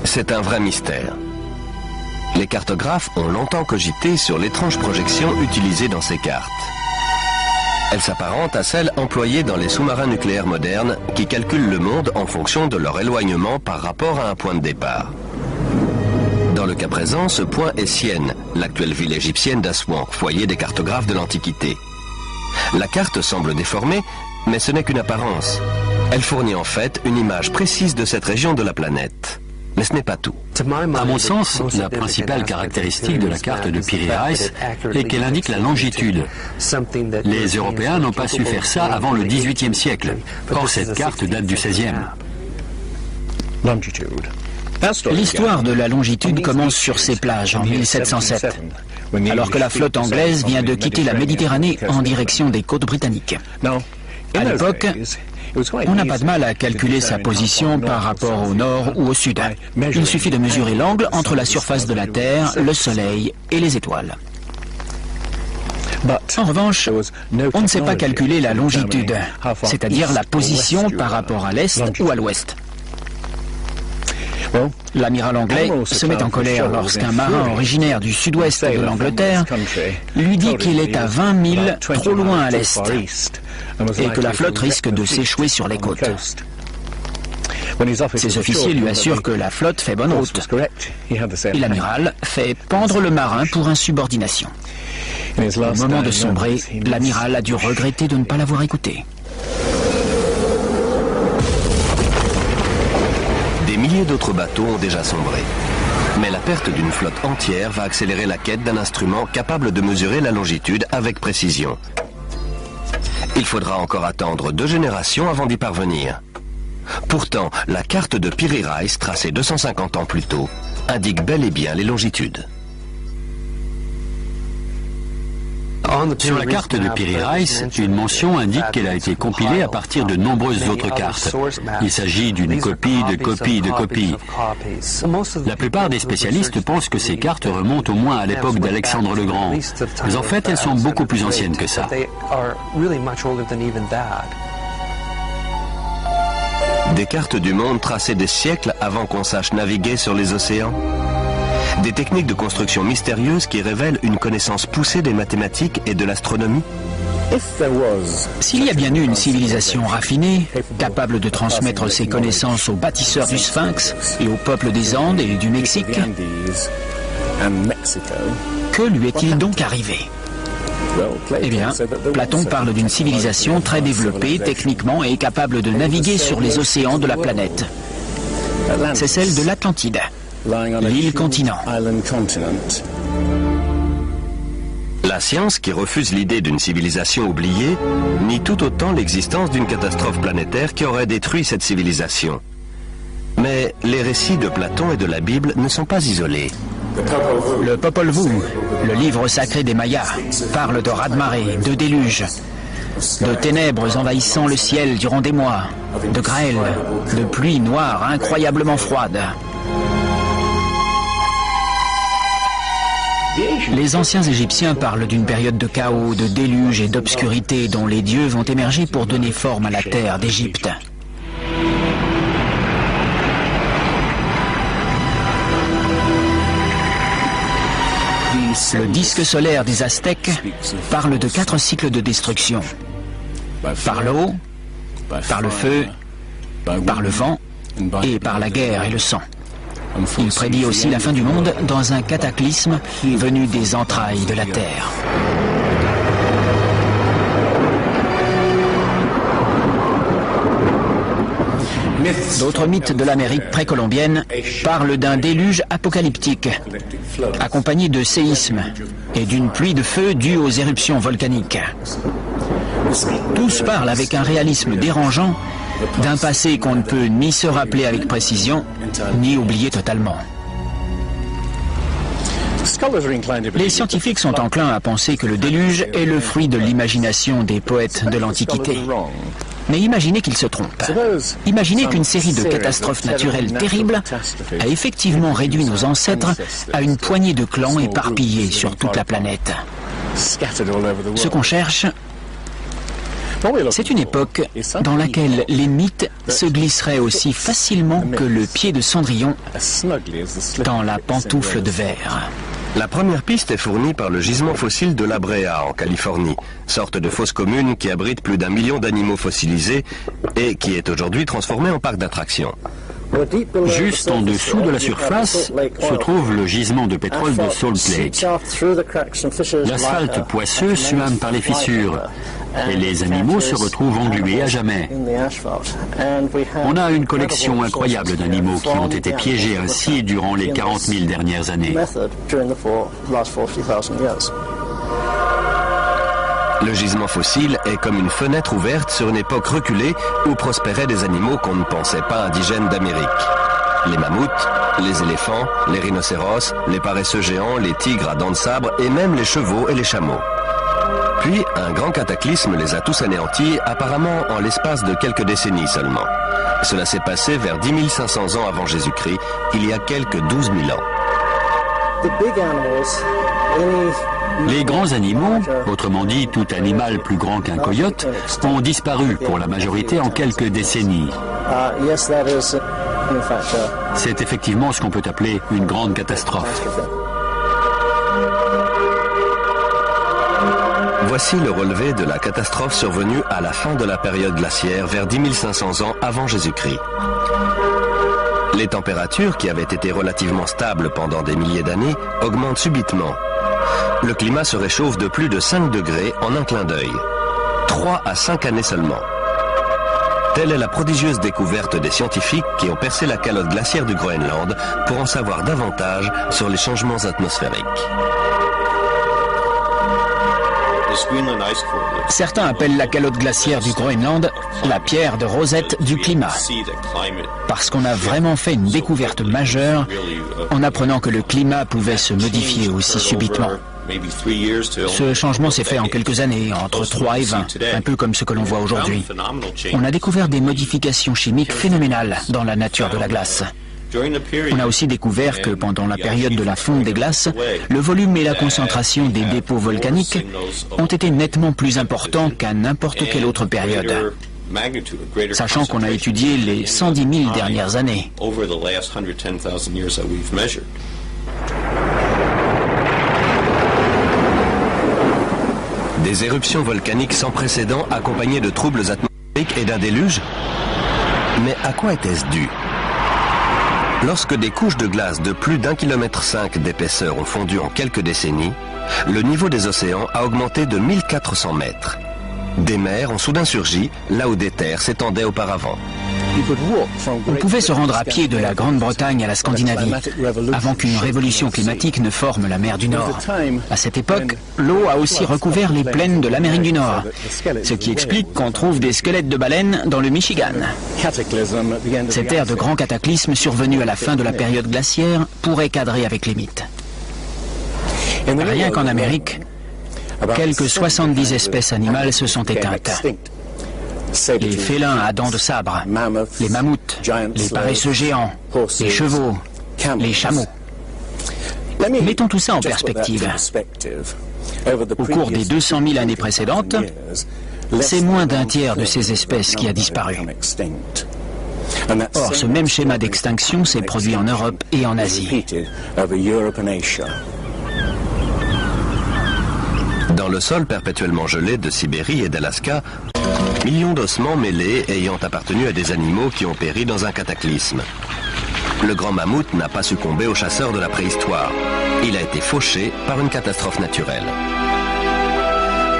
Speaker 1: C'est un vrai mystère. Les cartographes ont longtemps cogité sur l'étrange projection utilisée dans ces cartes. Elle s'apparente à celle employée dans les sous-marins nucléaires modernes qui calculent le monde en fonction de leur éloignement par rapport à un point de départ. Dans le cas présent, ce point est Sienne, l'actuelle ville égyptienne d'Assouan, foyer des cartographes de l'Antiquité. La carte semble déformée, mais ce n'est qu'une apparence. Elle fournit en fait une image précise de cette région de la planète. Mais ce n'est pas tout.
Speaker 2: À mon sens, la principale caractéristique de la carte de Piri Reis est qu'elle indique la longitude. Les Européens n'ont pas su faire ça avant le XVIIIe siècle. Or, cette carte date du XVIe.
Speaker 5: L'histoire de la longitude commence sur ces plages en 1707, alors que la flotte anglaise vient de quitter la Méditerranée en direction des côtes britanniques. À l'époque, on n'a pas de mal à calculer sa position par rapport au nord ou au sud. Il suffit de mesurer l'angle entre la surface de la Terre, le Soleil et les étoiles. En revanche, on ne sait pas calculer la longitude, c'est-à-dire la position par rapport à l'est ou à l'ouest. L'amiral anglais se met en colère lorsqu'un marin originaire du sud-ouest de l'Angleterre lui dit qu'il est à 20 milles trop loin à l'est et que la flotte risque de s'échouer sur les côtes. Ses officiers lui assurent que la flotte fait bonne route et l'amiral fait pendre le marin pour insubordination. Au moment de sombrer, l'amiral a dû regretter de ne pas l'avoir écouté.
Speaker 1: Des milliers d'autres bateaux ont déjà sombré. Mais la perte d'une flotte entière va accélérer la quête d'un instrument capable de mesurer la longitude avec précision. Il faudra encore attendre 2 générations avant d'y parvenir. Pourtant, la carte de Piri Reis, tracée 250 ans plus tôt, indique bel et bien les longitudes.
Speaker 2: Sur la carte de Piri Reis, une mention indique qu'elle a été compilée à partir de nombreuses autres cartes. Il s'agit d'une copie de copie de copie. La plupart des spécialistes pensent que ces cartes remontent au moins à l'époque d'Alexandre le Grand. Mais en fait, elles sont beaucoup plus anciennes que ça.
Speaker 1: Des cartes du monde tracées des siècles avant qu'on sache naviguer sur les océans. Des techniques de construction mystérieuses qui révèlent une connaissance poussée des mathématiques et de l'astronomie.
Speaker 5: S'il y a bien eu une civilisation raffinée, capable de transmettre ses connaissances aux bâtisseurs du Sphinx et au peuple des Andes et du Mexique, que lui est-il donc arrivé? Eh bien, Platon parle d'une civilisation très développée techniquement et capable de naviguer sur les océans de la planète. C'est celle de l'Atlantide, l'île-continent.
Speaker 1: La science, qui refuse l'idée d'une civilisation oubliée, nie tout autant l'existence d'une catastrophe planétaire qui aurait détruit cette civilisation. Mais les récits de Platon et de la Bible ne sont pas isolés.
Speaker 5: Le Popol Vuh, le livre sacré des Mayas, parle de raz-de-marée, de déluge, de ténèbres envahissant le ciel durant des mois, de grêle, de pluie noire incroyablement froide. Les anciens Égyptiens parlent d'une période de chaos, de déluge et d'obscurité dont les dieux vont émerger pour donner forme à la terre d'Égypte. Le disque solaire des Aztèques parle de 4 cycles de destruction. Par l'eau, par le feu, par le vent et par la guerre et le sang. Il prédit aussi la fin du monde dans un cataclysme venu des entrailles de la Terre. D'autres mythes de l'Amérique précolombienne parlent d'un déluge apocalyptique, accompagné de séismes et d'une pluie de feu due aux éruptions volcaniques. Tous parlent avec un réalisme dérangeant d'un passé qu'on ne peut ni se rappeler avec précision, ni oublier totalement. Les scientifiques sont enclins à penser que le déluge est le fruit de l'imagination des poètes de l'Antiquité. Mais imaginez qu'ils se trompent. Imaginez qu'une série de catastrophes naturelles terribles a effectivement réduit nos ancêtres à une poignée de clans éparpillés sur toute la planète. Ce qu'on cherche, c'est une époque dans laquelle les mythes se glisseraient aussi facilement que le pied de Cendrillon dans la pantoufle de verre.
Speaker 1: La première piste est fournie par le gisement fossile de La Brea en Californie, sorte de fosse commune qui abrite plus d'1 million d'animaux fossilisés et qui est aujourd'hui transformée en parc d'attractions.
Speaker 2: Juste en dessous de la surface se trouve le gisement de pétrole de Salt Lake. L'asphalte poisseux suinte par les fissures et les animaux se retrouvent englués à jamais. On a une collection incroyable d'animaux qui ont été piégés ainsi durant les 40 000 dernières années.
Speaker 1: Le gisement fossile est comme une fenêtre ouverte sur une époque reculée où prospéraient des animaux qu'on ne pensait pas indigènes d'Amérique. Les mammouths, les éléphants, les rhinocéros, les paresseux géants, les tigres à dents de sabre et même les chevaux et les chameaux. Puis, un grand cataclysme les a tous anéantis, apparemment en l'espace de quelques décennies seulement. Cela s'est passé vers 10 500 ans avant Jésus-Christ, il y a quelques 12 000 ans.
Speaker 2: Les grands animaux, autrement dit tout animal plus grand qu'un coyote, ont disparu pour la majorité en quelques décennies. C'est effectivement ce qu'on peut appeler une grande catastrophe.
Speaker 1: Voici le relevé de la catastrophe survenue à la fin de la période glaciaire vers 10 500 ans avant Jésus-Christ. Les températures, qui avaient été relativement stables pendant des milliers d'années, augmentent subitement. Le climat se réchauffe de plus de 5 degrés en un clin d'œil. 3 à 5 années seulement. Telle est la prodigieuse découverte des scientifiques qui ont percé la calotte glaciaire du Groenland pour en savoir davantage sur les changements atmosphériques.
Speaker 5: Certains appellent la calotte glaciaire du Groenland la pierre de Rosette du climat, parce qu'on a vraiment fait une découverte majeure en apprenant que le climat pouvait se modifier aussi subitement. Ce changement s'est fait en quelques années, entre 3 et 20, un peu comme ce que l'on voit aujourd'hui. On a découvert des modifications chimiques phénoménales dans la nature de la glace. On a aussi découvert que pendant la période de la fonte des glaces, le volume et la concentration des dépôts volcaniques ont été nettement plus importants qu'à n'importe quelle autre période, sachant qu'on a étudié les 110 000 dernières années.
Speaker 1: Des éruptions volcaniques sans précédent accompagnées de troubles atmosphériques et d'un déluge? Mais à quoi était-ce dû? Lorsque des couches de glace de plus d'1,5 km d'épaisseur ont fondu en quelques décennies, le niveau des océans a augmenté de 1400 mètres. Des mers ont soudain surgi là où des terres s'étendaient auparavant.
Speaker 5: On pouvait se rendre à pied de la Grande-Bretagne à la Scandinavie, avant qu'une révolution climatique ne forme la mer du Nord. À cette époque, l'eau a aussi recouvert les plaines de l'Amérique du Nord, ce qui explique qu'on trouve des squelettes de baleines dans le Michigan. Cette ère de grand cataclysme survenue à la fin de la période glaciaire pourrait cadrer avec les mythes. Rien qu'en Amérique, quelques 70 espèces animales se sont éteintes. Les félins à dents de sabre, les mammouths, les paresseux géants, les chevaux, les chameaux. Mettons tout ça en perspective. Au cours des 200 000 années précédentes, c'est moins d'un tiers de ces espèces qui a disparu. Or, ce même schéma d'extinction s'est produit en Europe et en Asie.
Speaker 1: Dans le sol perpétuellement gelé de Sibérie et d'Alaska, millions d'ossements mêlés ayant appartenu à des animaux qui ont péri dans un cataclysme. Le grand mammouth n'a pas succombé aux chasseurs de la préhistoire. Il a été fauché par une catastrophe naturelle.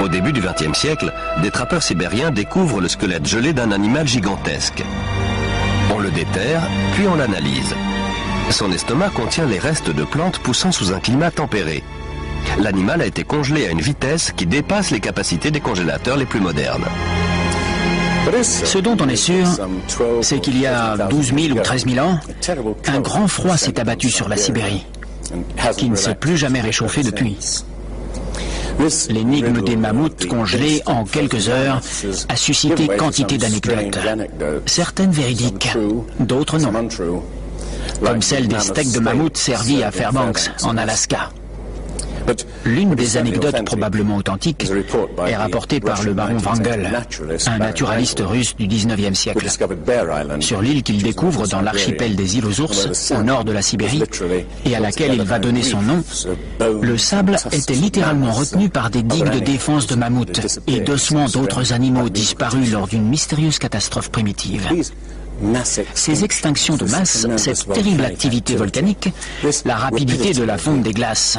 Speaker 1: Au début du XXe siècle, des trappeurs sibériens découvrent le squelette gelé d'un animal gigantesque. On le déterre, puis on l'analyse. Son estomac contient les restes de plantes poussant sous un climat tempéré. L'animal a été congelé à une vitesse qui dépasse les capacités des congélateurs les plus modernes.
Speaker 5: Ce dont on est sûr, c'est qu'il y a 12 000 ou 13 000 ans, un grand froid s'est abattu sur la Sibérie, qui ne s'est plus jamais réchauffé depuis. L'énigme des mammouths congelés en quelques heures a suscité quantité d'anecdotes, certaines véridiques, d'autres non, comme celle des steaks de mammouth servis à Fairbanks, en Alaska. L'une des anecdotes probablement authentiques est rapportée par le baron Wrangel, un naturaliste russe du 19e siècle. Sur l'île qu'il découvre dans l'archipel des îles aux ours, au nord de la Sibérie, et à laquelle il va donner son nom, le sable était littéralement retenu par des digues de défense de mammouths et d'ossements d'autres animaux disparus lors d'une mystérieuse catastrophe primitive. Ces extinctions de masse, cette terrible activité volcanique, la rapidité de la fonte des glaces,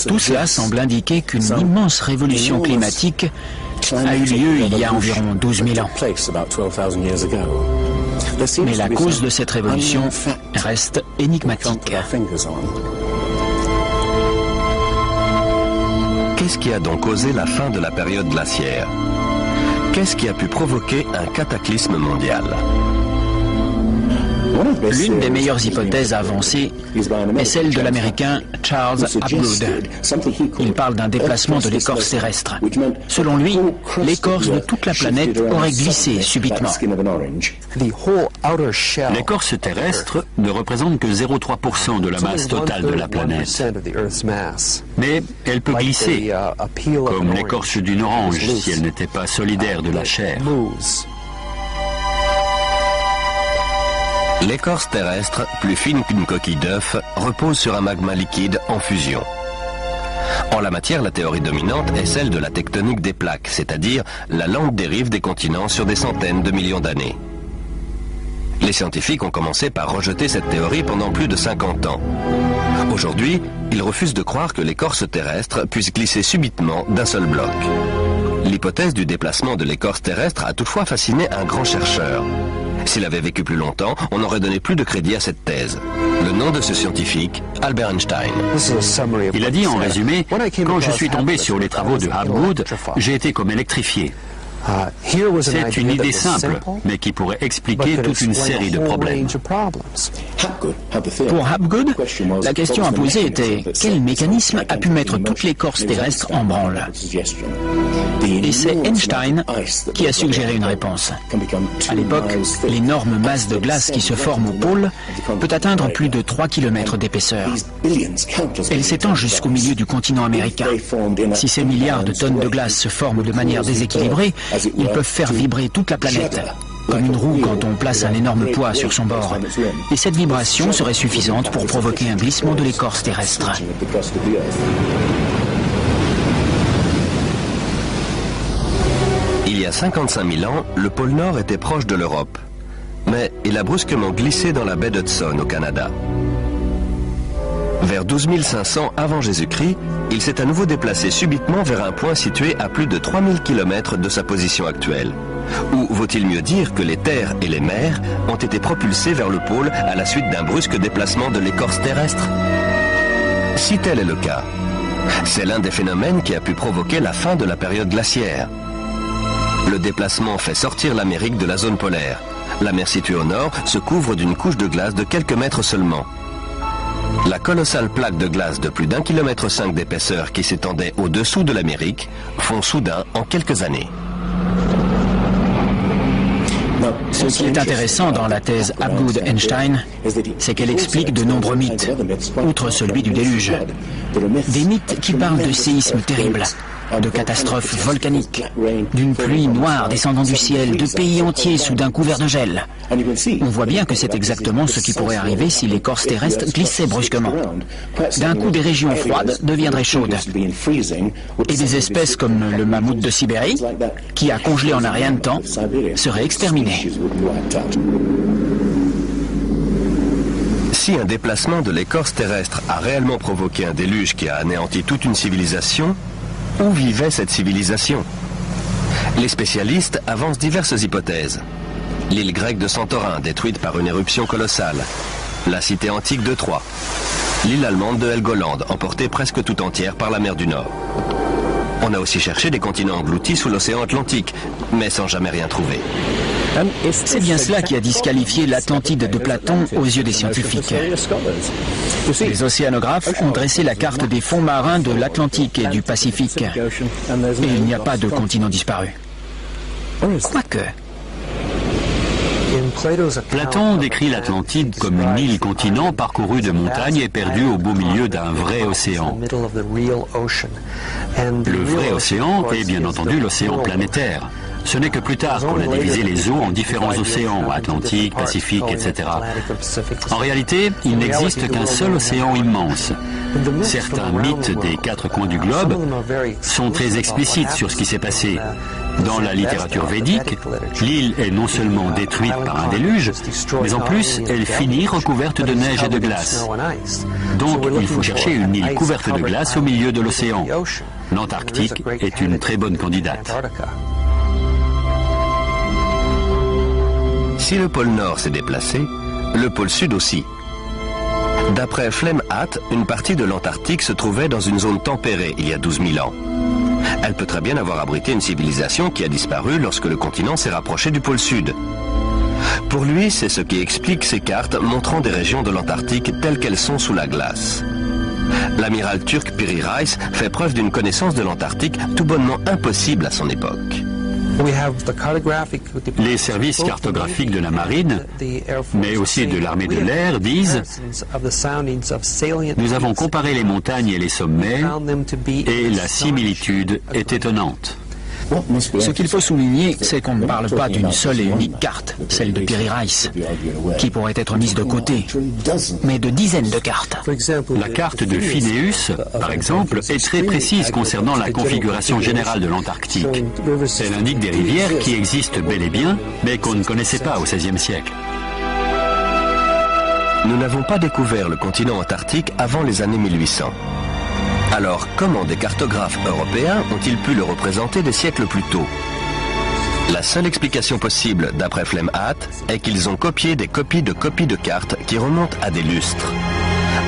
Speaker 5: tout cela semble indiquer qu'une immense révolution climatique a eu lieu il y a environ 12 000 ans. Mais la cause de cette révolution reste énigmatique.
Speaker 1: Qu'est-ce qui a donc causé la fin de la période glaciaire? Qu'est-ce qui a pu provoquer un cataclysme mondial?
Speaker 5: L'une des meilleures hypothèses avancées est celle de l'Américain Charles Hapgood. Il parle d'un déplacement de l'écorce terrestre. Selon lui, l'écorce de toute la planète aurait glissé subitement.
Speaker 2: L'écorce terrestre ne représente que 0,3% de la masse totale de la planète. Mais elle peut glisser, comme l'écorce d'une orange si elle n'était pas solidaire de la chair.
Speaker 1: L'écorce terrestre, plus fine qu'une coquille d'œuf, repose sur un magma liquide en fusion. En la matière, la théorie dominante est celle de la tectonique des plaques, c'est-à-dire la lente dérive des continents sur des centaines de millions d'années. Les scientifiques ont commencé par rejeter cette théorie pendant plus de 50 ans. Aujourd'hui, ils refusent de croire que l'écorce terrestre puisse glisser subitement d'un seul bloc. L'hypothèse du déplacement de l'écorce terrestre a toutefois fasciné un grand chercheur. S'il avait vécu plus longtemps, on aurait donné plus de crédit à cette thèse. Le nom de ce scientifique, Albert Einstein.
Speaker 2: Il a dit en résumé, quand je suis tombé sur les travaux de Hapgood, j'ai été comme électrifié. C'est une idée simple, mais qui pourrait expliquer toute une série de problèmes.
Speaker 5: Pour Hapgood, la question à poser était quel mécanisme a pu mettre toute l'écorce terrestre en branle? Et c'est Einstein qui a suggéré une réponse. À l'époque, l'énorme masse de glace qui se forme au pôle peut atteindre plus de 3 km d'épaisseur. Elle s'étend jusqu'au milieu du continent américain. Si ces milliards de tonnes de glace se forment de manière déséquilibrée, ils peuvent faire vibrer toute la planète, comme une roue quand on place un énorme poids sur son bord. Et cette vibration serait suffisante pour provoquer un glissement de l'écorce terrestre.
Speaker 1: Il y a 55 000 ans, le pôle Nord était proche de l'Europe. Mais il a brusquement glissé dans la baie d'Hudson au Canada. Vers 12 500 avant Jésus-Christ, il s'est à nouveau déplacé subitement vers un point situé à plus de 3000 km de sa position actuelle. Ou vaut-il mieux dire que les terres et les mers ont été propulsés vers le pôle à la suite d'un brusque déplacement de l'écorce terrestre? Si tel est le cas, c'est l'un des phénomènes qui a pu provoquer la fin de la période glaciaire. Le déplacement fait sortir l'Amérique de la zone polaire. La mer située au nord se couvre d'une couche de glace de quelques mètres seulement. La colossale plaque de glace de plus d'1,5 km d'épaisseur qui s'étendait au-dessous de l'Amérique fond soudain en quelques années.
Speaker 5: Ce qui est intéressant dans la thèse Hapgood-Einstein, c'est qu'elle explique de nombreux mythes, outre celui du déluge. Des mythes qui parlent de séismes terribles, de catastrophes volcaniques, d'une pluie noire descendant du ciel, de pays entiers soudain couverts de gel. On voit bien que c'est exactement ce qui pourrait arriver si l'écorce terrestre glissait brusquement. D'un coup, des régions froides deviendraient chaudes. Et des espèces comme le mammouth de Sibérie, qui a congelé en un rien de temps, seraient exterminées.
Speaker 1: Si un déplacement de l'écorce terrestre a réellement provoqué un déluge qui a anéanti toute une civilisation, où vivait cette civilisation? Les spécialistes avancent diverses hypothèses. L'île grecque de Santorin, détruite par une éruption colossale. La cité antique de Troie. L'île allemande de Helgoland, emportée presque tout entière par la mer du Nord. On a aussi cherché des continents engloutis sous l'océan Atlantique, mais sans jamais rien trouver.
Speaker 5: C'est bien cela qui a disqualifié l'Atlantide de Platon aux yeux des scientifiques. Les océanographes ont dressé la carte des fonds marins de l'Atlantique et du Pacifique. Et il n'y a pas de continent disparu. Quoique...
Speaker 2: Platon décrit l'Atlantide comme une île-continent parcourue de montagnes et perdue au beau milieu d'un vrai océan. Le vrai océan est bien entendu l'océan planétaire. Ce n'est que plus tard qu'on a divisé les eaux en différents océans, Atlantique, Pacifique, etc. En réalité, il n'existe qu'un seul océan immense. Certains mythes des 4 coins du globe sont très explicites sur ce qui s'est passé. Dans la littérature védique, l'île est non seulement détruite par un déluge, mais en plus, elle finit recouverte de neige et de glace. Donc, il faut chercher une île couverte de glace au milieu de l'océan. L'Antarctique est une très bonne candidate.
Speaker 1: Si le pôle Nord s'est déplacé, le pôle Sud aussi. D'après Flemhatt, une partie de l'Antarctique se trouvait dans une zone tempérée il y a 12 000 ans. Elle peut très bien avoir abrité une civilisation qui a disparu lorsque le continent s'est rapproché du pôle Sud. Pour lui, c'est ce qui explique ces cartes montrant des régions de l'Antarctique telles qu'elles sont sous la glace. L'amiral turc Piri Reis fait preuve d'une connaissance de l'Antarctique tout bonnement impossible à son époque.
Speaker 2: Les services cartographiques de la marine, mais aussi de l'armée de l'air, disent « Nous avons comparé les montagnes et les sommets et la similitude est étonnante. »
Speaker 5: Ce qu'il faut souligner, c'est qu'on ne parle pas d'une seule et unique carte, celle de Piri Reis, qui pourrait être mise de côté, mais de dizaines de cartes.
Speaker 2: La carte de Phineus, par exemple, est très précise concernant la configuration générale de l'Antarctique. Elle indique des rivières qui existent bel et bien, mais qu'on ne connaissait pas au XVIe siècle.
Speaker 1: Nous n'avons pas découvert le continent antarctique avant les années 1800. Alors, comment des cartographes européens ont-ils pu le représenter des siècles plus tôt? La seule explication possible, d'après Flemhatt, est qu'ils ont copié des copies de cartes qui remontent à des lustres.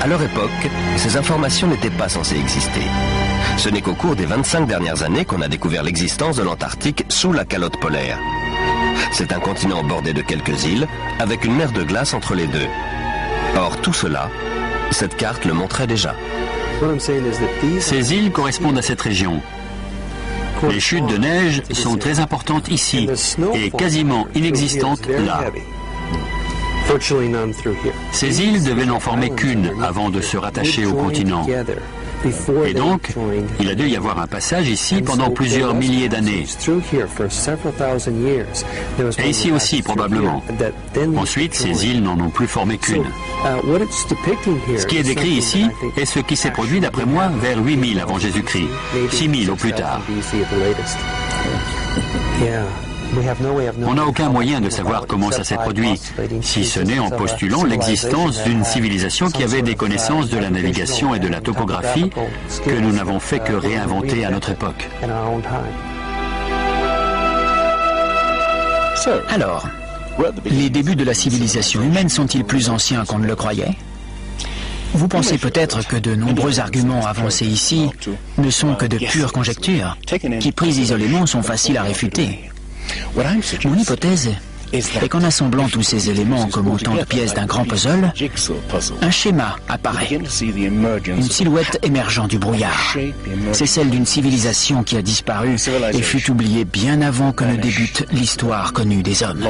Speaker 1: À leur époque, ces informations n'étaient pas censées exister. Ce n'est qu'au cours des 25 dernières années qu'on a découvert l'existence de l'Antarctique sous la calotte polaire. C'est un continent bordé de quelques îles, avec une mer de glace entre les deux. Or, tout cela, cette carte le montrait déjà.
Speaker 2: Ces îles correspondent à cette région. Les chutes de neige sont très importantes ici et quasiment inexistantes là. Ces îles devaient n'en former qu'une avant de se rattacher au continent. Et donc, il a dû y avoir un passage ici pendant plusieurs milliers d'années. Et ici aussi, probablement. Ensuite, ces îles n'en ont plus formé qu'une. Ce qui est décrit ici est ce qui s'est produit, d'après moi, vers 8000 avant Jésus-Christ, 6000 au plus tard. On n'a aucun moyen de savoir comment ça s'est produit, si ce n'est en postulant l'existence d'une civilisation qui avait des connaissances de la navigation et de la topographie que nous n'avons fait que réinventer à notre époque.
Speaker 5: Alors, les débuts de la civilisation humaine sont-ils plus anciens qu'on ne le croyait? Vous pensez peut-être que de nombreux arguments avancés ici ne sont que de pures conjectures, qui prises isolément sont faciles à réfuter. Mon hypothèse est qu'en assemblant tous ces éléments comme autant de pièces d'un grand puzzle, un schéma apparaît, une silhouette émergeant du brouillard. C'est celle d'une civilisation qui a disparu et fut oubliée bien avant que ne débute l'histoire connue des hommes.